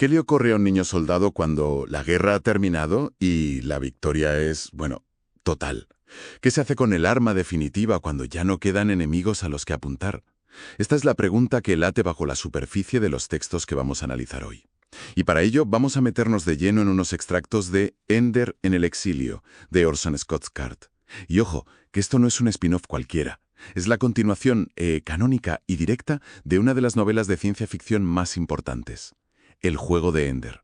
¿Qué le ocurre a un niño soldado cuando la guerra ha terminado y la victoria es, bueno, total? ¿Qué se hace con el arma definitiva cuando ya no quedan enemigos a los que apuntar? Esta es la pregunta que late bajo la superficie de los textos que vamos a analizar hoy. Y para ello vamos a meternos de lleno en unos extractos de Ender en el exilio, de Orson Scott Card. Y ojo, que esto no es un spin-off cualquiera. Es la continuación canónica y directa de una de las novelas de ciencia ficción más importantes, El juego de Ender.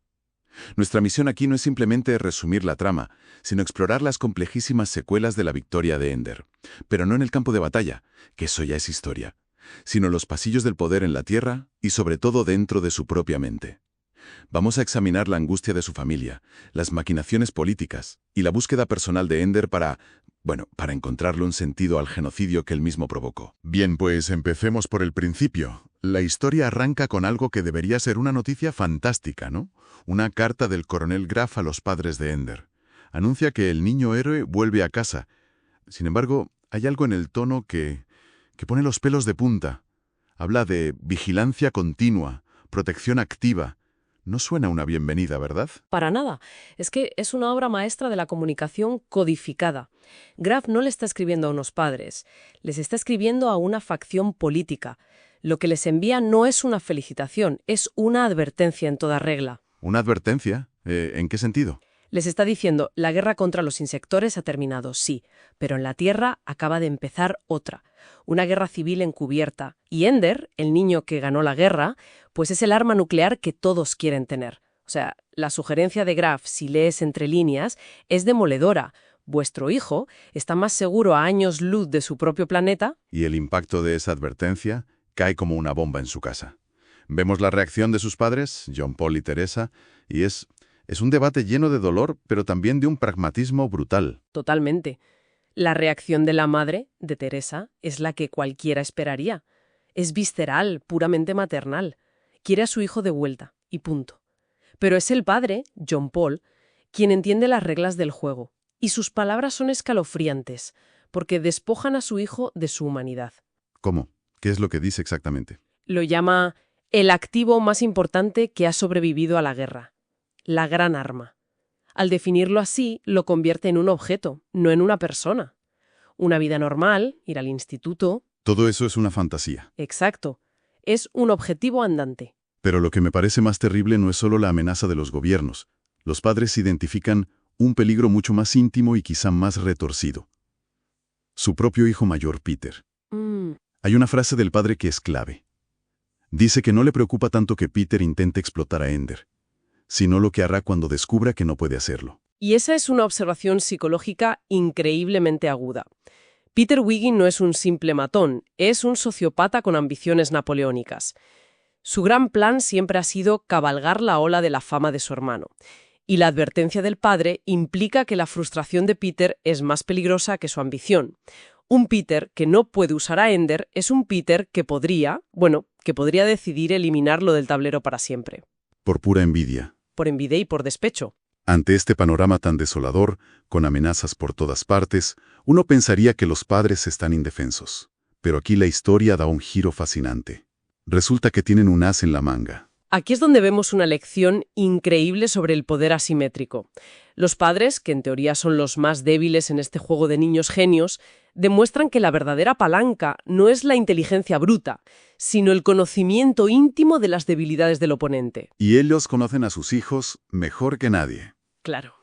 Nuestra misión aquí no es simplemente resumir la trama, sino explorar las complejísimas secuelas de la victoria de Ender. Pero no en el campo de batalla, que eso ya es historia, sino los pasillos del poder en la Tierra y sobre todo dentro de su propia mente. Vamos a examinar la angustia de su familia, las maquinaciones políticas y la búsqueda personal de Ender para encontrarle un sentido al genocidio que él mismo provocó. Bien, pues empecemos por el principio. La historia arranca con algo que debería ser una noticia fantástica, ¿no? Una carta del coronel Graff a los padres de Ender. Anuncia que el niño héroe vuelve a casa. Sin embargo, hay algo en el tono que pone los pelos de punta. Habla de vigilancia continua, protección activa. No suena una bienvenida, ¿verdad? Para nada. Es que es una obra maestra de la comunicación codificada. Graff no le está escribiendo a unos padres, les está escribiendo a una facción política. Lo que les envía no es una felicitación, es una advertencia en toda regla. ¿Una advertencia? ¿En qué sentido? Les está diciendo, la guerra contra los insectores ha terminado, sí, pero en la Tierra acaba de empezar otra, una guerra civil encubierta. Y Ender, el niño que ganó la guerra, pues es el arma nuclear que todos quieren tener. O sea, la sugerencia de Graff, si lees entre líneas, es demoledora. Vuestro hijo está más seguro a años luz de su propio planeta. Y el impacto de esa advertencia cae como una bomba en su casa. Vemos la reacción de sus padres, John Paul y Teresa, y es un debate lleno de dolor, pero también de un pragmatismo brutal. Totalmente. La reacción de la madre, de Teresa, es la que cualquiera esperaría. Es visceral, puramente maternal. Quiere a su hijo de vuelta, y punto. Pero es el padre, John Paul, quien entiende las reglas del juego. Y sus palabras son escalofriantes, porque despojan a su hijo de su humanidad. ¿Cómo? ¿Qué es lo que dice exactamente? Lo llama el activo más importante que ha sobrevivido a la guerra. La gran arma. Al definirlo así, lo convierte en un objeto, no en una persona. Una vida normal, ir al instituto. Todo eso es una fantasía. Exacto. Es un objetivo andante. Pero lo que me parece más terrible no es solo la amenaza de los gobiernos. Los padres identifican un peligro mucho más íntimo y quizá más retorcido. Su propio hijo mayor, Peter. Hay una frase del padre que es clave. Dice que no le preocupa tanto que Peter intente explotar a Ender, sino lo que hará cuando descubra que no puede hacerlo. Y esa es una observación psicológica increíblemente aguda. Peter Wiggin no es un simple matón, es un sociópata con ambiciones napoleónicas. Su gran plan siempre ha sido cabalgar la ola de la fama de su hermano. Y la advertencia del padre implica que la frustración de Peter es más peligrosa que su ambición. Un Peter que no puede usar a Ender es un Peter que podría decidir eliminarlo del tablero para siempre. Por pura envidia. Por envidia y por despecho. Ante este panorama tan desolador, con amenazas por todas partes, uno pensaría que los padres están indefensos. Pero aquí la historia da un giro fascinante. Resulta que tienen un as en la manga. Aquí es donde vemos una lección increíble sobre el poder asimétrico. Los padres, que en teoría son los más débiles en este juego de niños genios, demuestran que la verdadera palanca no es la inteligencia bruta, sino el conocimiento íntimo de las debilidades del oponente. Y ellos conocen a sus hijos mejor que nadie. Claro.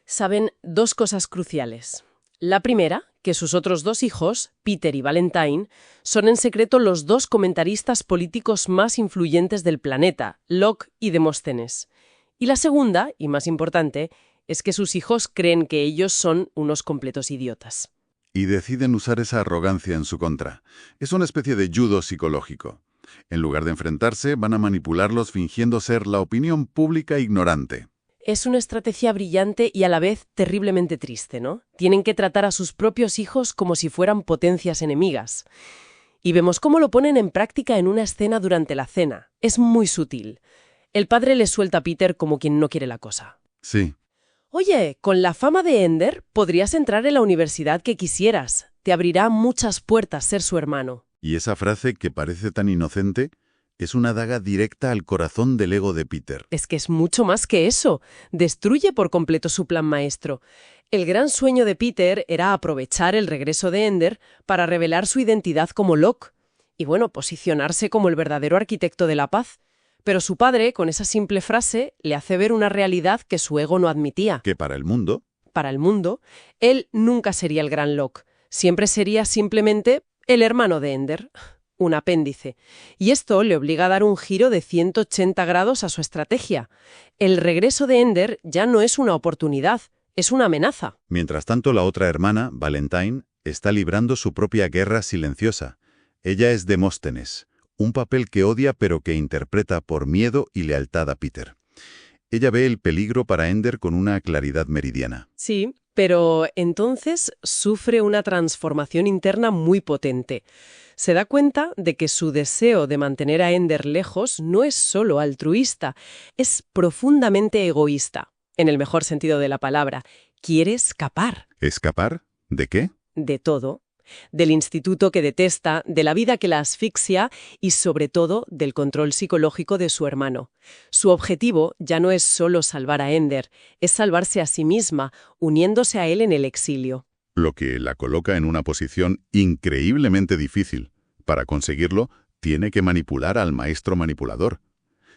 Saben dos cosas cruciales. La primera, que sus otros dos hijos, Peter y Valentine, son en secreto los dos comentaristas políticos más influyentes del planeta, Locke y Demóstenes. Y la segunda, y más importante, es que sus hijos creen que ellos son unos completos idiotas. Y deciden usar esa arrogancia en su contra. Es una especie de judo psicológico. En lugar de enfrentarse, van a manipularlos fingiendo ser la opinión pública ignorante. Es una estrategia brillante y a la vez terriblemente triste, ¿no? Tienen que tratar a sus propios hijos como si fueran potencias enemigas. Y vemos cómo lo ponen en práctica en una escena durante la cena. Es muy sutil. El padre le suelta a Peter como quien no quiere la cosa. Sí. Oye, con la fama de Ender podrías entrar en la universidad que quisieras. Te abrirá muchas puertas ser su hermano. Y esa frase que parece tan inocente Es una daga directa al corazón del ego de Peter. Es que es mucho más que eso. Destruye por completo su plan maestro. El gran sueño de Peter era aprovechar el regreso de Ender para revelar su identidad como Locke y, bueno, posicionarse como el verdadero arquitecto de la paz. Pero su padre, con esa simple frase, le hace ver una realidad que su ego no admitía. Que para el mundo, Para el mundo, él nunca sería el gran Locke. Siempre sería simplemente el hermano de Ender, un apéndice. Y esto le obliga a dar un giro de 180 grados a su estrategia. El regreso de Ender ya no es una oportunidad, es una amenaza. mientras tanto la otra hermana, Valentine, está librando su propia guerra silenciosa. Ella es Demóstenes, un papel que odia pero que interpreta por miedo y lealtad a Peter. Ella ve el peligro para Ender con una claridad meridiana. Sí, pero entonces sufre una transformación interna muy potente. Se da cuenta de que su deseo de mantener a Ender lejos no es solo altruista, es profundamente egoísta, en el mejor sentido de la palabra. Quiere escapar ¿Escapar? ¿De qué? de todo, del instituto que detesta, de la vida que la asfixia y, sobre todo, del control psicológico de su hermano. Su objetivo ya no es solo salvar a Ender, es salvarse a sí misma, uniéndose a él en el exilio. Lo que la coloca en una posición increíblemente difícil. Para conseguirlo, tiene que manipular al maestro manipulador.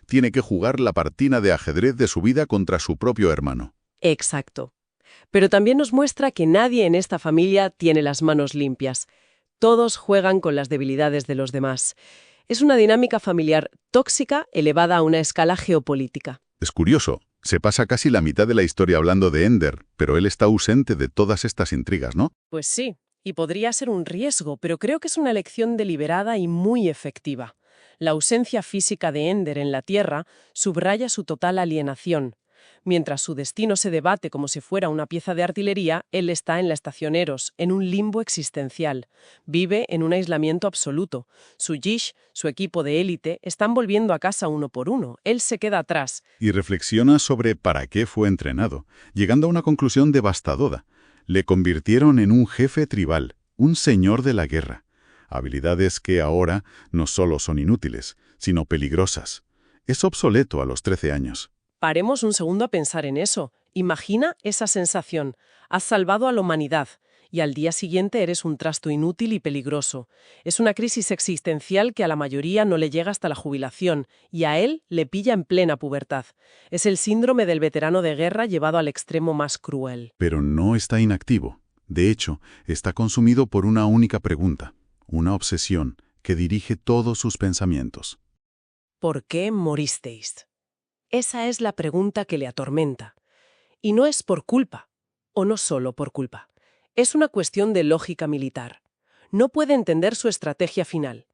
Tiene que jugar la partida de ajedrez de su vida contra su propio hermano. Exacto. Pero también nos muestra que nadie en esta familia tiene las manos limpias. Todos juegan con las debilidades de los demás. Es una dinámica familiar tóxica elevada a una escala geopolítica. Es curioso, se pasa casi la mitad de la historia hablando de Ender, pero él está ausente de todas estas intrigas, ¿no? Pues sí, y podría ser un riesgo, pero creo que es una elección deliberada y muy efectiva. La ausencia física de Ender en la Tierra subraya su total alienación. Mientras su destino se debate como si fuera una pieza de artillería, él está en la estación Eros, en un limbo existencial. Vive en un aislamiento absoluto. Su Gish, su equipo de élite, están volviendo a casa uno por uno. Él se queda atrás. Y reflexiona sobre para qué fue entrenado, llegando a una conclusión devastadora. Le convirtieron en un jefe tribal, un señor de la guerra. Habilidades que ahora no solo son inútiles, sino peligrosas. Es obsoleto a los 13 años. Paremos un segundo a pensar en eso. Imagina esa sensación. Has salvado a la humanidad y al día siguiente eres un trasto inútil y peligroso. Es una crisis existencial que a la mayoría no le llega hasta la jubilación y a él le pilla en plena pubertad. Es el síndrome del veterano de guerra llevado al extremo más cruel. Pero no está inactivo. De hecho, está consumido por una única pregunta, una obsesión que dirige todos sus pensamientos. ¿Por qué moristeis? Esa es la pregunta que le atormenta. Y no es por culpa, o no solo por culpa. Es una cuestión de lógica militar. No puede entender su estrategia final.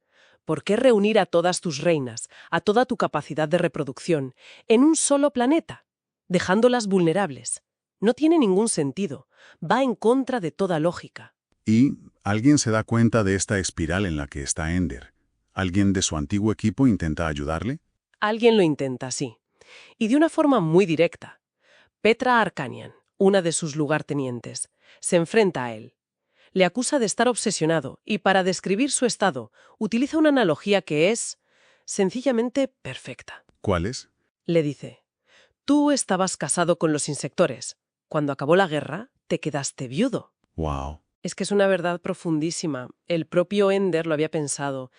¿Por qué reunir a todas tus reinas, a toda tu capacidad de reproducción, en un solo planeta, dejándolas vulnerables? No tiene ningún sentido. Va en contra de toda lógica. Y alguien se da cuenta de esta espiral en la que está Ender. ¿Alguien de su antiguo equipo intenta ayudarle? Alguien lo intenta, sí. Y de una forma muy directa. Petra Arkanian, una de sus lugartenientes, se enfrenta a él. Le acusa de estar obsesionado y, para describir su estado, utiliza una analogía que es sencillamente perfecta. ¿Cuál es? Le dice: tú estabas casado con los insectores. Cuando acabó la guerra, te quedaste viudo. ¡Wow! Es que es una verdad profundísima. El propio Ender lo había pensado.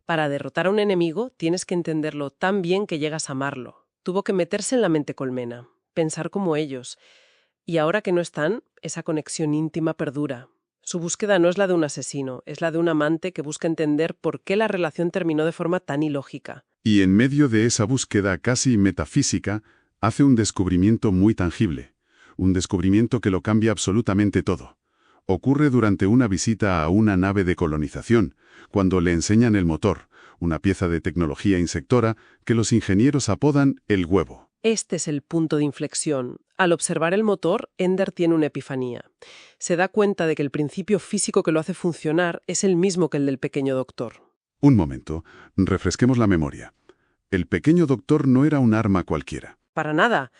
Para derrotar a un enemigo, tienes que entenderlo tan bien que llegas a amarlo. Tuvo que meterse en la mente colmena, pensar como ellos. Y ahora que no están, esa conexión íntima perdura. Su búsqueda no es la de un asesino, es la de un amante que busca entender por qué la relación terminó de forma tan ilógica. Y en medio de esa búsqueda casi metafísica, hace un descubrimiento muy tangible. Un descubrimiento que lo cambia absolutamente todo. Ocurre durante una visita a una nave de colonización, cuando le enseñan el motor, una pieza de tecnología insectora que los ingenieros apodan el huevo. Este es el punto de inflexión. Al observar el motor, Ender tiene una epifanía. Se da cuenta de que el principio físico que lo hace funcionar es el mismo que el del pequeño doctor. Un momento, refresquemos la memoria. El pequeño doctor no era un arma cualquiera. Para nada.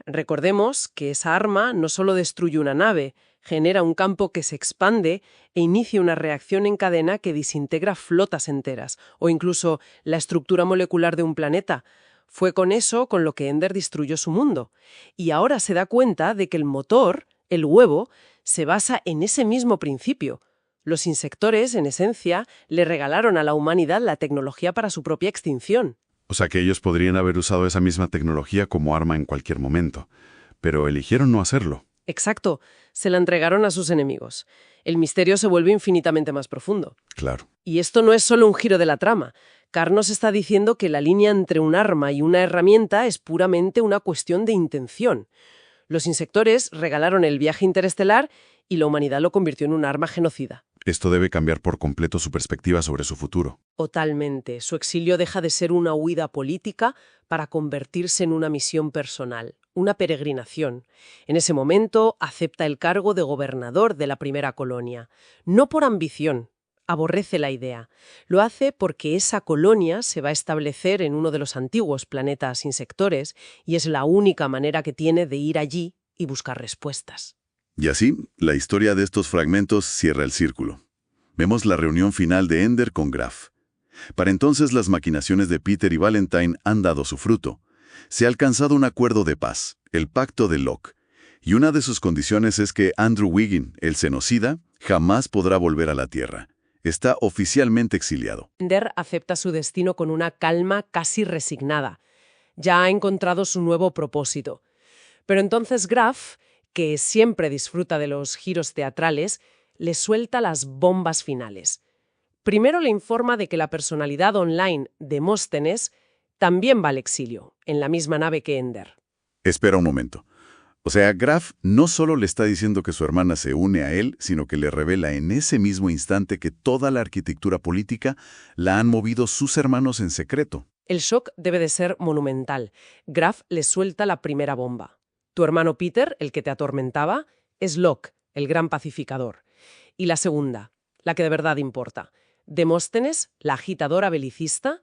Recordemos que esa arma no solo destruye una nave, genera un campo que se expande e inicia una reacción en cadena que desintegra flotas enteras, o incluso la estructura molecular de un planeta. Fue con eso con lo que Ender destruyó su mundo. Y ahora se da cuenta de que el motor, el huevo, se basa en ese mismo principio. Los insectores, en esencia, le regalaron a la humanidad la tecnología para su propia extinción. O sea que ellos podrían haber usado esa misma tecnología como arma en cualquier momento, pero eligieron no hacerlo. Exacto, se la entregaron a sus enemigos. El misterio se vuelve infinitamente más profundo. Claro. Y esto no es solo un giro de la trama. Carr nos está diciendo que la línea entre un arma y una herramienta es puramente una cuestión de intención. Los insectores regalaron el viaje interestelar y la humanidad lo convirtió en un arma genocida. Esto debe cambiar por completo su perspectiva sobre su futuro. Totalmente. Su exilio deja de ser una huida política para convertirse en una misión personal, una peregrinación. En ese momento acepta el cargo de gobernador de la primera colonia. No por ambición, aborrece la idea. Lo hace porque esa colonia se va a establecer en uno de los antiguos planetas insectores y es la única manera que tiene de ir allí y buscar respuestas. Y así, la historia de estos fragmentos cierra el círculo. Vemos la reunión final de Ender con Graf. Para entonces las maquinaciones de Peter y Valentine han dado su fruto. Se ha alcanzado un acuerdo de paz, el Pacto de Locke, y una de sus condiciones es que Andrew Wiggin, el genocida, jamás podrá volver a la Tierra. Está oficialmente exiliado. Ender acepta su destino con una calma casi resignada. Ya ha encontrado su nuevo propósito. Pero entonces Graf, que siempre disfruta de los giros teatrales, le suelta las bombas finales. Primero le informa de que la personalidad online Demóstenes también va al exilio, en la misma nave que Ender. Espera un momento. O sea, Graf no solo le está diciendo que su hermana se une a él, sino que le revela en ese mismo instante que toda la arquitectura política la han movido sus hermanos en secreto. El shock debe de ser monumental. Graf le suelta la primera bomba. Tu hermano Peter, el que te atormentaba, es Locke, el gran pacificador. Y la segunda, la que de verdad importa. Demóstenes, la agitadora belicista,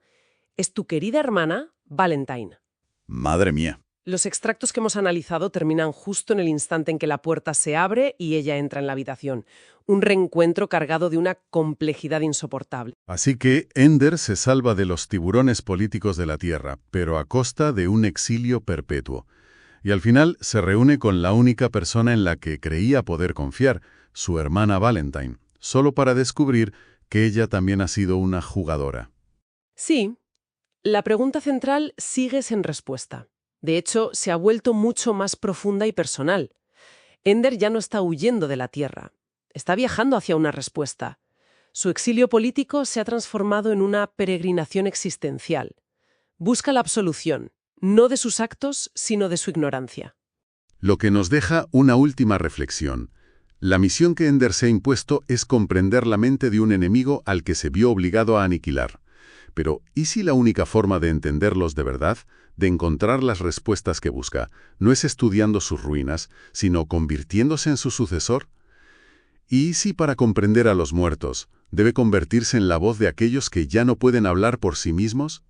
es tu querida hermana Valentine. Madre mía. Los extractos que hemos analizado terminan justo en el instante en que la puerta se abre y ella entra en la habitación. Un reencuentro cargado de una complejidad insoportable. Así que Ender se salva de los tiburones políticos de la Tierra, pero a costa de un exilio perpetuo. Y al final se reúne con la única persona en la que creía poder confiar, su hermana Valentine, solo para descubrir que ella también ha sido una jugadora. Sí, la pregunta central sigue sin respuesta. De hecho, se ha vuelto mucho más profunda y personal. Ender ya no está huyendo de la Tierra, está viajando hacia una respuesta. Su exilio político se ha transformado en una peregrinación existencial. Busca la absolución, no de sus actos, sino de su ignorancia. Lo que nos deja una última reflexión. La misión que Ender se ha impuesto es comprender la mente de un enemigo al que se vio obligado a aniquilar. Pero, ¿y si la única forma de entenderlos de verdad, de encontrar las respuestas que busca, no es estudiando sus ruinas, sino convirtiéndose en su sucesor? ¿Y si para comprender a los muertos, debe convertirse en la voz de aquellos que ya no pueden hablar por sí mismos?